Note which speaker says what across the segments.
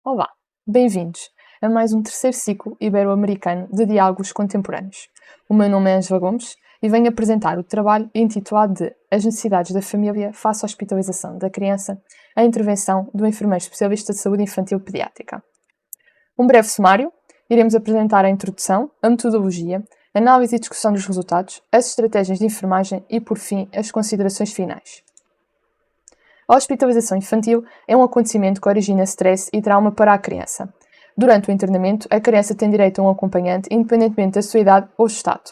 Speaker 1: Olá, bem-vindos a mais um terceiro ciclo ibero-americano de diálogos contemporâneos. O meu nome é Ângela Gomes e venho apresentar o trabalho intitulado de As necessidades da família face à hospitalização da criança, a intervenção do enfermeiro especialista de saúde infantil pediátrica. Um breve sumário, iremos apresentar a introdução, a metodologia, análise e discussão dos resultados, as estratégias de enfermagem e, por fim, as considerações finais. A hospitalização infantil é um acontecimento que origina stress e trauma para a criança. Durante o internamento, a criança tem direito a um acompanhante, independentemente da sua idade ou estado.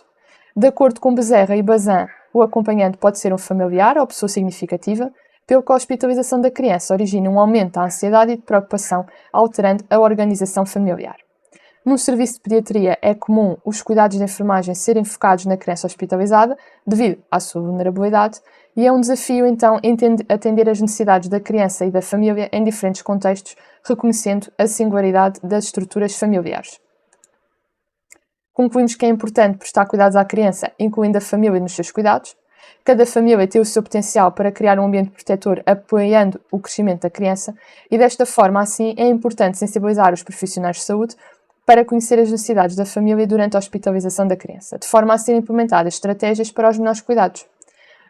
Speaker 1: De acordo com Bezerra e Bazin, o acompanhante pode ser um familiar ou pessoa significativa, pelo que a hospitalização da criança origina um aumento da ansiedade e de preocupação, alterando a organização familiar. Num serviço de pediatria é comum os cuidados de enfermagem serem focados na criança hospitalizada, devido à sua vulnerabilidade, e é um desafio, então, atender às necessidades da criança e da família em diferentes contextos, reconhecendo a singularidade das estruturas familiares. Concluímos que é importante prestar cuidados à criança, incluindo a família nos seus cuidados. Cada família tem o seu potencial para criar um ambiente protetor, apoiando o crescimento da criança, e desta forma, assim, é importante sensibilizar os profissionais de saúde para conhecer as necessidades da família durante a hospitalização da criança, de forma a serem implementadas estratégias para os menores cuidados.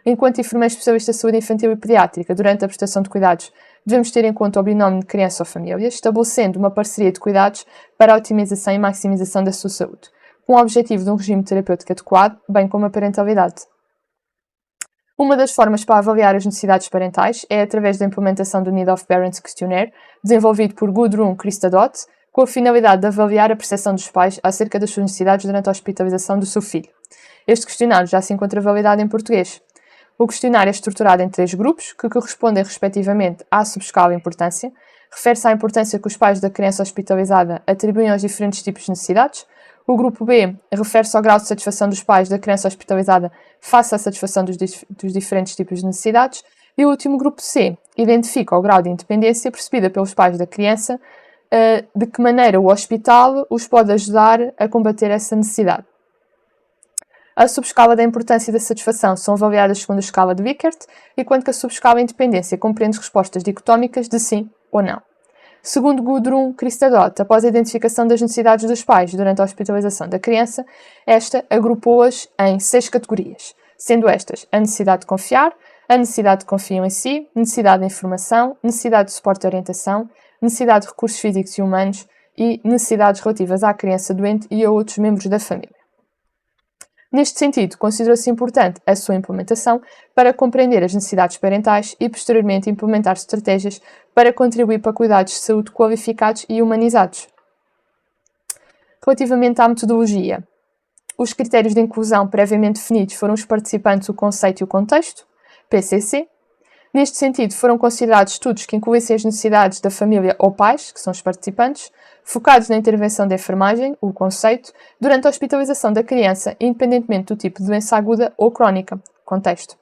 Speaker 1: Enquanto enfermeiro especialista de saúde infantil e pediátrica, durante a prestação de cuidados, devemos ter em conta o binómio de criança ou família, estabelecendo uma parceria de cuidados para a otimização e maximização da sua saúde, com o objetivo de um regime terapêutico adequado, bem como a parentalidade. Uma das formas para avaliar as necessidades parentais é através da implementação do Need of Parents Questionnaire, desenvolvido por Gudrun Christadott, com a finalidade de avaliar a percepção dos pais acerca das suas necessidades durante a hospitalização do seu filho. Este questionário já se encontra validado em português. O questionário é estruturado em 3 grupos, que correspondem respectivamente à subescala de importância. Refere-se à importância que os pais da criança hospitalizada atribuem aos diferentes tipos de necessidades. O grupo B refere-se ao grau de satisfação dos pais da criança hospitalizada face à satisfação dos diferentes tipos de necessidades. E o último grupo C identifica o grau de independência percebida pelos pais da criança, de que maneira o hospital os pode ajudar a combater essa necessidade. A subescala da importância e da satisfação são avaliadas segundo a escala de Likert, enquanto que a subescala de independência compreende respostas dicotómicas de sim ou não. Segundo Gudrun Christadott, após a identificação das necessidades dos pais durante a hospitalização da criança, esta agrupou-as em 6 categorias, sendo estas a necessidade de confiar, a necessidade de confiar em si, necessidade de informação, necessidade de suporte e orientação, necessidade de recursos físicos e humanos e necessidades relativas à criança doente e a outros membros da família. Neste sentido, considerou-se importante a sua implementação para compreender as necessidades parentais e, posteriormente, implementar estratégias para contribuir para cuidados de saúde qualificados e humanizados. Relativamente à metodologia, os critérios de inclusão previamente definidos foram os participantes, o conceito e o contexto, PCC. Neste sentido, foram considerados estudos que incluíssem as necessidades da família ou pais, que são os participantes, focados na intervenção da enfermagem, o conceito, durante a hospitalização da criança, independentemente do tipo de doença aguda ou crónica, contexto.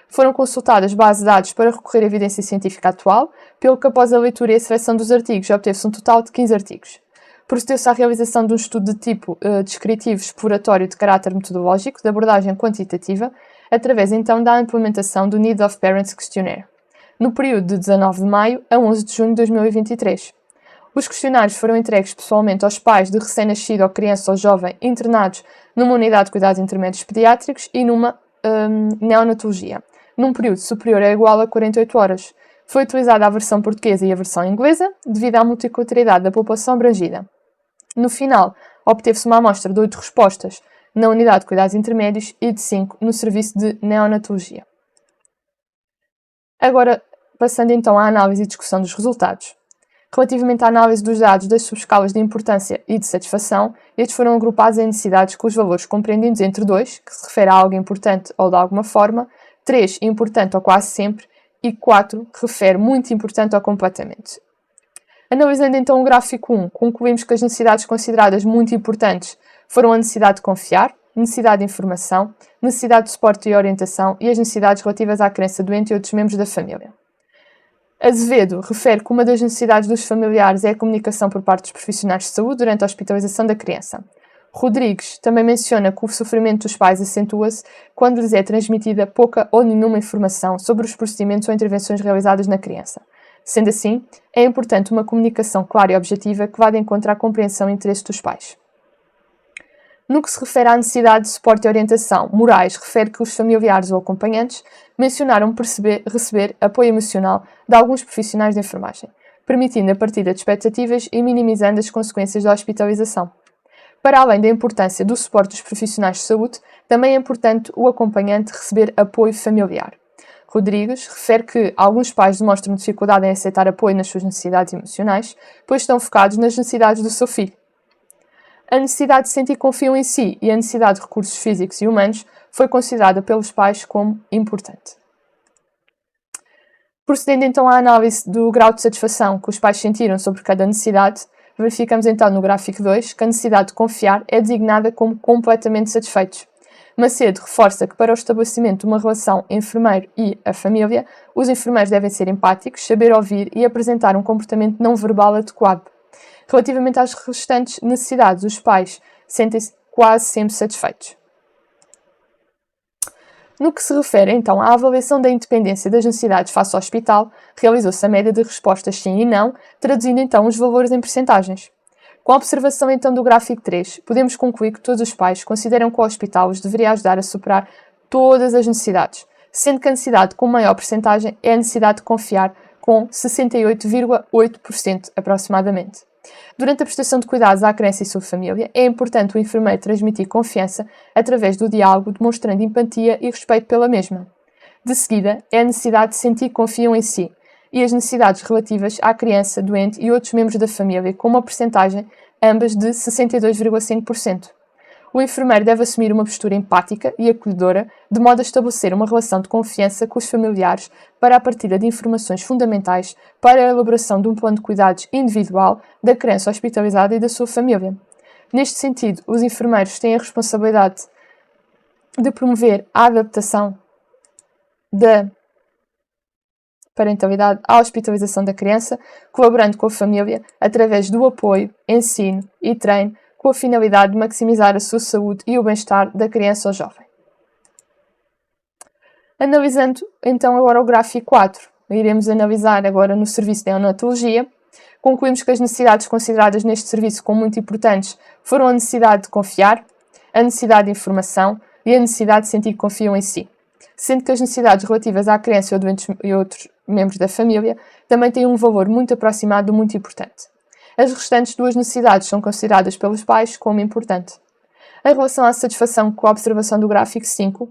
Speaker 1: Foram consultadas bases de dados para recorrer à evidência científica atual, pelo que após a leitura e a seleção dos artigos obteve-se um total de 15 artigos. Procedeu-se à realização de um estudo de tipo descritivo exploratório de caráter metodológico, de abordagem quantitativa, através então da implementação do Need of Parents Questionnaire, no período de 19 de maio a 11 de junho de 2023. Os questionários foram entregues pessoalmente aos pais de recém-nascido ou criança ou jovem internados numa unidade de cuidados intermédios pediátricos e numa neonatologia, num período superior ou igual a 48 horas. Foi utilizada a versão portuguesa e a versão inglesa, devido à multiculturalidade da população abrangida. No final, obteve-se uma amostra de 8 respostas na unidade de cuidados intermédios e de 5 no serviço de neonatologia. Agora, passando então à análise e discussão dos resultados. Relativamente à análise dos dados das subescalas de importância e de satisfação, estes foram agrupados em necessidades com os valores compreendidos entre 2, que se refere a algo importante ou de alguma forma, 3, importante ou quase sempre, e 4, que refere muito importante ou completamente. Analisando então o gráfico 1, concluímos que as necessidades consideradas muito importantes foram a necessidade de confiar, necessidade de informação, necessidade de suporte e orientação e as necessidades relativas à criança doente e outros membros da família. Azevedo refere que uma das necessidades dos familiares é a comunicação por parte dos profissionais de saúde durante a hospitalização da criança. Rodrigues também menciona que o sofrimento dos pais acentua-se quando lhes é transmitida pouca ou nenhuma informação sobre os procedimentos ou intervenções realizadas na criança. Sendo assim, é importante uma comunicação clara e objetiva que vá de encontro à compreensão e interesse dos pais. No que se refere à necessidade de suporte e orientação, Moraes refere que os familiares ou acompanhantes mencionaram receber apoio emocional de alguns profissionais de enfermagem, permitindo a partilha de expectativas e minimizando as consequências da hospitalização. Para além da importância do suporte dos profissionais de saúde, também é importante o acompanhante receber apoio familiar. Rodrigues refere que alguns pais demonstram dificuldade em aceitar apoio nas suas necessidades emocionais, pois estão focados nas necessidades do seu filho. A necessidade de sentir confiança em si e a necessidade de recursos físicos e humanos foi considerada pelos pais como importante. Procedendo então à análise do grau de satisfação que os pais sentiram sobre cada necessidade, verificamos então no gráfico 2 que a necessidade de confiar é designada como completamente satisfeitos. Macedo reforça que para o estabelecimento de uma relação enfermeiro e a família, os enfermeiros devem ser empáticos, saber ouvir e apresentar um comportamento não verbal adequado. Relativamente às restantes necessidades, os pais sentem-se quase sempre satisfeitos. No que se refere, então, à avaliação da independência das necessidades face ao hospital, realizou-se a média de respostas sim e não, traduzindo então os valores em percentagens. Com a observação então do gráfico 3, podemos concluir que todos os pais consideram que o hospital os deveria ajudar a superar todas as necessidades, sendo que a necessidade com maior percentagem é a necessidade de confiar, com 68,8% aproximadamente. Durante a prestação de cuidados à criança e sua família, é importante o enfermeiro transmitir confiança através do diálogo, demonstrando empatia e respeito pela mesma. De seguida, é a necessidade de sentir que confiam em si e as necessidades relativas à criança, doente e outros membros da família, com uma percentagem ambas de 62,5%. O enfermeiro deve assumir uma postura empática e acolhedora, de modo a estabelecer uma relação de confiança com os familiares para a partilha de informações fundamentais para a elaboração de um plano de cuidados individual da criança hospitalizada e da sua família. Neste sentido, os enfermeiros têm a responsabilidade de promover a adaptação da parentalidade à hospitalização da criança, colaborando com a família através do apoio, ensino e treino, com a finalidade de maximizar a sua saúde e o bem-estar da criança ou jovem. Analisando então agora o gráfico 4, iremos analisar agora no serviço de neonatologia. Concluímos que as necessidades consideradas neste serviço como muito importantes foram a necessidade de confiar, a necessidade de informação e a necessidade de sentir que confiam em si, sendo que as necessidades relativas à criança e outros membros da família também têm um valor muito aproximado do muito importante. As restantes duas necessidades são consideradas pelos pais como importante. Em relação à satisfação com a observação do gráfico 5,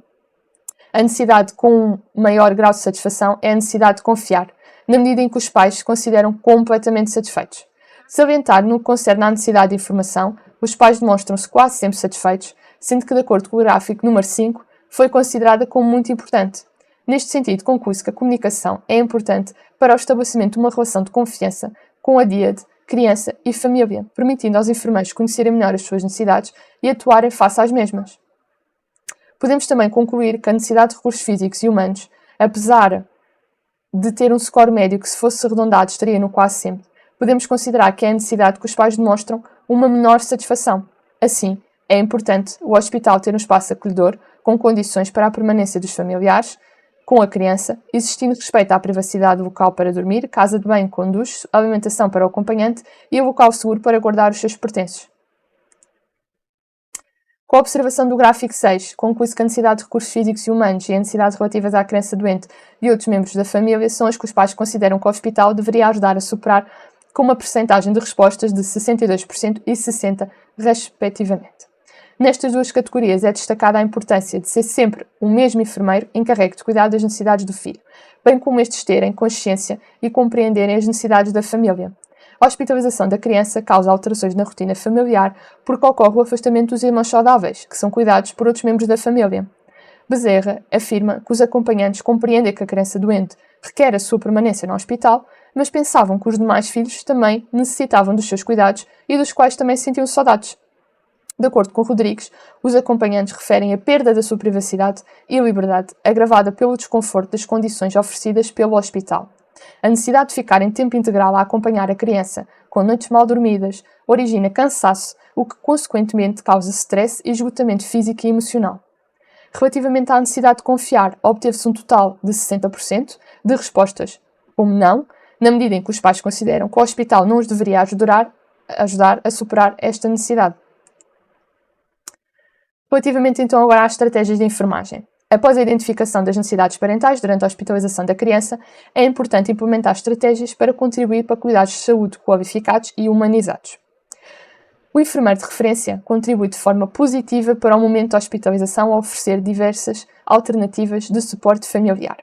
Speaker 1: a necessidade com um maior grau de satisfação é a necessidade de confiar, na medida em que os pais se consideram completamente satisfeitos. Salientar no que concerne à necessidade de informação, os pais demonstram-se quase sempre satisfeitos, sendo que, de acordo com o gráfico número 5, foi considerada como muito importante. Neste sentido, conclui-se que a comunicação é importante para o estabelecimento de uma relação de confiança com a DIAD, criança e família, permitindo aos enfermeiros conhecerem melhor as suas necessidades e atuarem face às mesmas. Podemos também concluir que a necessidade de recursos físicos e humanos, apesar de ter um score médio que, se fosse arredondado, estaria no quase sempre, podemos considerar que é a necessidade que os pais demonstram uma menor satisfação. Assim, é importante o hospital ter um espaço acolhedor, com condições para a permanência dos familiares, com a criança, existindo respeito à privacidade do local para dormir, casa de banho com duche, alimentação para o acompanhante e o local seguro para guardar os seus pertences. Com a observação do gráfico 6, conclui-se que a necessidade de recursos físicos e humanos e a necessidades relativas à criança doente e outros membros da família são as que os pais consideram que o hospital deveria ajudar a superar, com uma percentagem de respostas de 62% e 60%, respectivamente. Nestas duas categorias é destacada a importância de ser sempre o mesmo enfermeiro encarregue de cuidar das necessidades do filho, bem como estes terem consciência e compreenderem as necessidades da família. A hospitalização da criança causa alterações na rotina familiar porque ocorre o afastamento dos irmãos saudáveis, que são cuidados por outros membros da família. Bezerra afirma que os acompanhantes compreendem que a criança doente requer a sua permanência no hospital, mas pensavam que os demais filhos também necessitavam dos seus cuidados e dos quais também sentiam saudades. De acordo com Rodrigues, os acompanhantes referem a perda da sua privacidade e liberdade agravada pelo desconforto das condições oferecidas pelo hospital. A necessidade de ficar em tempo integral a acompanhar a criança, com noites mal dormidas, origina cansaço, o que consequentemente causa stress e esgotamento físico e emocional. Relativamente à necessidade de confiar, obteve-se um total de 60% de respostas como não, na medida em que os pais consideram que o hospital não os deveria ajudar a superar esta necessidade. Relativamente então agora às estratégias de enfermagem. Após a identificação das necessidades parentais durante a hospitalização da criança, é importante implementar estratégias para contribuir para cuidados de saúde qualificados e humanizados. O enfermeiro de referência contribui de forma positiva para o momento da hospitalização ao oferecer diversas alternativas de suporte familiar.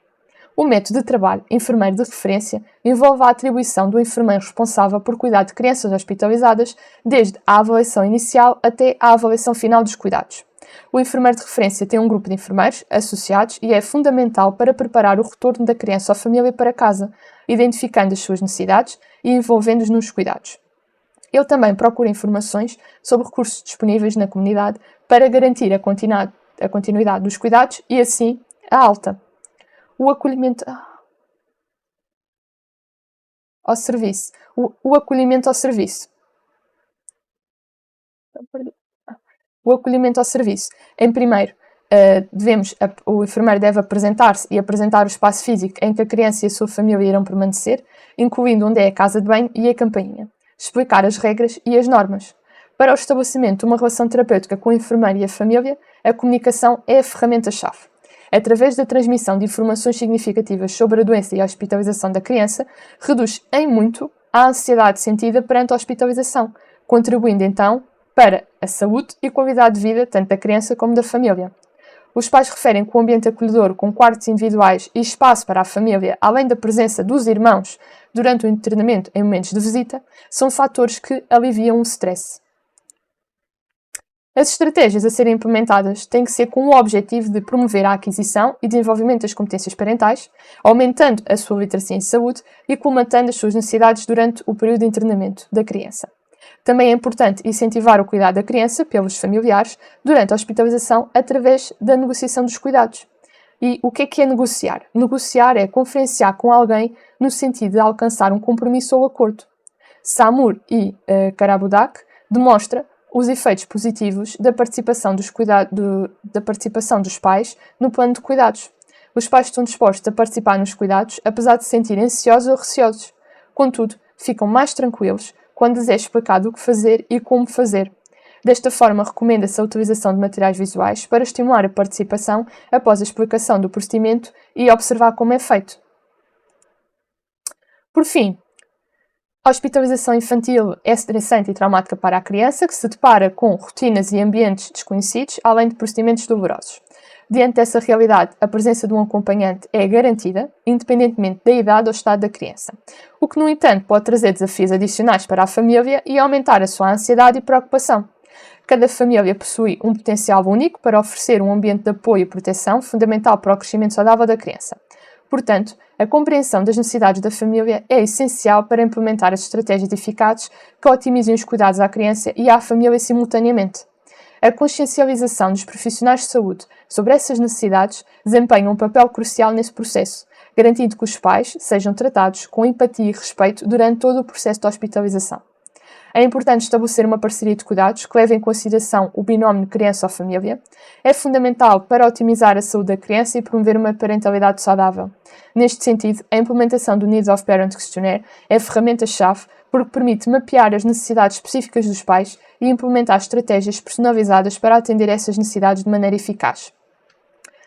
Speaker 1: O método de trabalho enfermeiro de referência envolve a atribuição do enfermeiro responsável por cuidar de crianças hospitalizadas, desde a avaliação inicial até a avaliação final dos cuidados. O enfermeiro de referência tem um grupo de enfermeiros associados e é fundamental para preparar o retorno da criança ou família para casa, identificando as suas necessidades e envolvendo-os nos cuidados. Ele também procura informações sobre recursos disponíveis na comunidade para garantir a continuidade dos cuidados e, assim, a alta. O acolhimento ao serviço. O acolhimento ao serviço. O acolhimento ao serviço. Em primeiro, o enfermeiro deve apresentar-se e apresentar o espaço físico em que a criança e a sua família irão permanecer, incluindo onde é a casa de banho e a campainha. Explicar as regras e as normas. Para o estabelecimento de uma relação terapêutica com o enfermeiro e a família, a comunicação é a ferramenta-chave. Através da transmissão de informações significativas sobre a doença e a hospitalização da criança, reduz em muito a ansiedade sentida perante a hospitalização, contribuindo então para a saúde e qualidade de vida tanto da criança como da família. Os pais referem que o ambiente acolhedor, com quartos individuais e espaço para a família, além da presença dos irmãos durante o internamento em momentos de visita, são fatores que aliviam o stress. As estratégias a serem implementadas têm que ser com o objetivo de promover a aquisição e desenvolvimento das competências parentais, aumentando a sua literacia em saúde e colmatando as suas necessidades durante o período de internamento da criança. Também é importante incentivar o cuidado da criança pelos familiares durante a hospitalização através da negociação dos cuidados. E o que é negociar? Negociar é conferenciar com alguém no sentido de alcançar um compromisso ou acordo. Samur e Karabudak demonstra os efeitos positivos da participação dos pais no plano de cuidados. Os pais estão dispostos a participar nos cuidados, apesar de se sentirem ansiosos ou receosos. Contudo, ficam mais tranquilos quando lhes é explicado o que fazer e como fazer. Desta forma, recomenda-se a utilização de materiais visuais para estimular a participação após a explicação do procedimento e observar como é feito. Por fim, a hospitalização infantil é estressante e traumática para a criança, que se depara com rotinas e ambientes desconhecidos, além de procedimentos dolorosos. Diante dessa realidade, a presença de um acompanhante é garantida, independentemente da idade ou estado da criança, o que, no entanto, pode trazer desafios adicionais para a família e aumentar a sua ansiedade e preocupação. Cada família possui um potencial único para oferecer um ambiente de apoio e proteção fundamental para o crescimento saudável da criança. Portanto, a compreensão das necessidades da família é essencial para implementar as estratégias eficazes que otimizem os cuidados à criança e à família simultaneamente. A consciencialização dos profissionais de saúde sobre essas necessidades desempenha um papel crucial nesse processo, garantindo que os pais sejam tratados com empatia e respeito durante todo o processo de hospitalização. É importante estabelecer uma parceria de cuidados que leve em consideração o binómio criança ou família. É fundamental para otimizar a saúde da criança e promover uma parentalidade saudável. Neste sentido, a implementação do Needs of Parent Questionnaire é a ferramenta-chave porque permite mapear as necessidades específicas dos pais e implementar estratégias personalizadas para atender essas necessidades de maneira eficaz.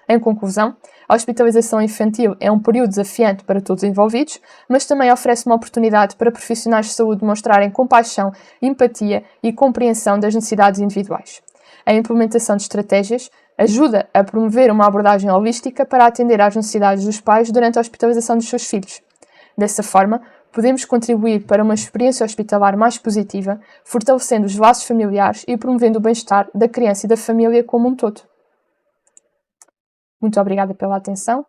Speaker 1: Em conclusão, a hospitalização infantil é um período desafiante para todos os envolvidos, mas também oferece uma oportunidade para profissionais de saúde demonstrarem compaixão, empatia e compreensão das necessidades individuais. A implementação de estratégias ajuda a promover uma abordagem holística para atender às necessidades dos pais durante a hospitalização dos seus filhos. Dessa forma, podemos contribuir para uma experiência hospitalar mais positiva, fortalecendo os laços familiares e promovendo o bem-estar da criança e da família como um todo. Muito obrigada pela atenção.